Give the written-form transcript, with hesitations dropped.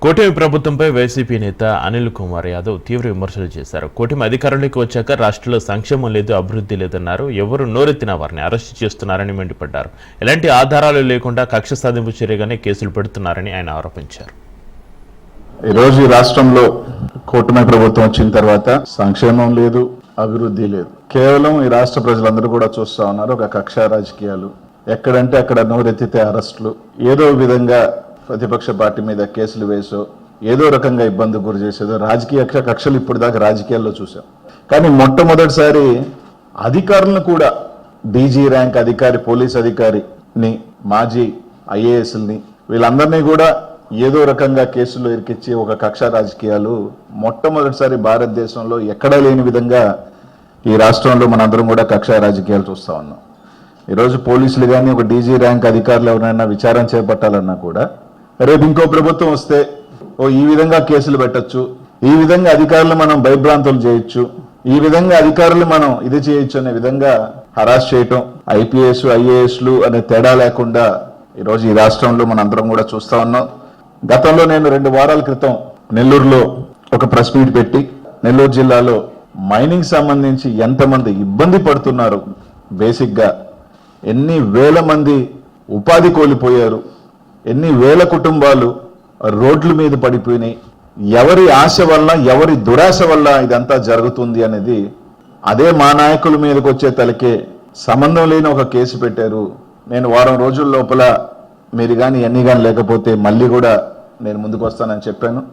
కూటమి ప్రభుత్వంపై వైసీపీ నేత అనిల్ కుమార్ యాదవ్ తీవ్ర విమర్శలు చేశారు. కూటమి అధికారంలోకి వచ్చాక రాష్ట్రంలో సంక్షేమం లేదు, అభివృద్ధి లేదన్నారు. ఎవరు నోరెత్తిన వారిని అరెస్టు చేస్తున్నారని మండిపడ్డారు. ఎలాంటి ఆధారాలు లేకుండా కక్ష సాధింపు చర్యగానే కేసులు పెడుతున్నారని ఆయన ఆరోపించారు. ఈరోజు ఈ రాష్ట్రంలో కూటమి ప్రభుత్వం వచ్చిన తర్వాత సంక్షేమం లేదు, అభివృద్ధి లేదు. కేవలం ఈ రాష్ట్ర ప్రజలందరూ కూడా చూస్తా ఉన్నారు ఒక కక్ష రాజకీయాలు. ఎక్కడంటే అక్కడ నోరెత్తితే అరెస్టులు, ఏదో విధంగా ప్రతిపక్ష పార్టీ మీద కేసులు వేసో ఏదో రకంగా ఇబ్బంది గురి చేసేదో రాజకీయ కక్షలు ఇప్పుడు దాకా రాజకీయాల్లో చూసాం. కానీ మొట్టమొదటిసారి అధికారులను కూడా డీజీ ర్యాంక్ అధికారి, పోలీస్ అధికారిని, మాజీ ఐఏఎస్ని వీళ్ళందరినీ కూడా ఏదో రకంగా కేసుల్లో ఇరికిచ్చి ఒక కక్ష రాజకీయాలు మొట్టమొదటిసారి భారతదేశంలో ఎక్కడా లేని విధంగా ఈ రాష్ట్రంలో మనందరం కూడా కక్ష రాజకీయాలు చూస్తా ఉన్నాం. ఈరోజు పోలీసులు కానీ ఒక డీజీ ర్యాంక్ అధికారులు ఎవరైనా విచారణ చేపట్టాలన్నా కూడా రేపు ఇంకో ప్రభుత్వం వస్తే ఈ విధంగా కేసులు పెట్టచ్చు, ఈ విధంగా అధికారులు మనం భయభ్రాంతులు చేయొచ్చు, ఈ విధంగా అధికారులు మనం ఇది చేయొచ్చు అనే విధంగా హరాస్ చేయటం, ఐపీఎస్ ఐఏఎస్లు అనే తేడా లేకుండా ఈరోజు ఈ రాష్ట్రంలో మనందరం కూడా చూస్తా ఉన్నాం. గతంలో నేను 2 వారాల క్రితం నెల్లూరులో ఒక ప్రెస్ మీట్ పెట్టి నెల్లూరు జిల్లాలో మైనింగ్ సంబంధించి ఎంతమంది ఇబ్బంది పడుతున్నారు, బేసిక్గా ఎన్ని వేల మంది ఉపాధి కోల్పోయారు, ఎన్ని వేల కుటుంబాలు రోడ్ల మీద పడిపోయినాయి, ఎవరి ఆశ వల్ల ఎవరి దురాశ వల్ల ఇదంతా జరుగుతుంది అనేది అదే మా నాయకుల మీదకి వచ్చే తలకే సంబంధం లేని ఒక కేసు పెట్టారు. నేను వారం రోజుల లోపల మీరు కానీ ఎన్ని కానీ లేకపోతే మళ్ళీ కూడా నేను ముందుకు వస్తానని చెప్పాను.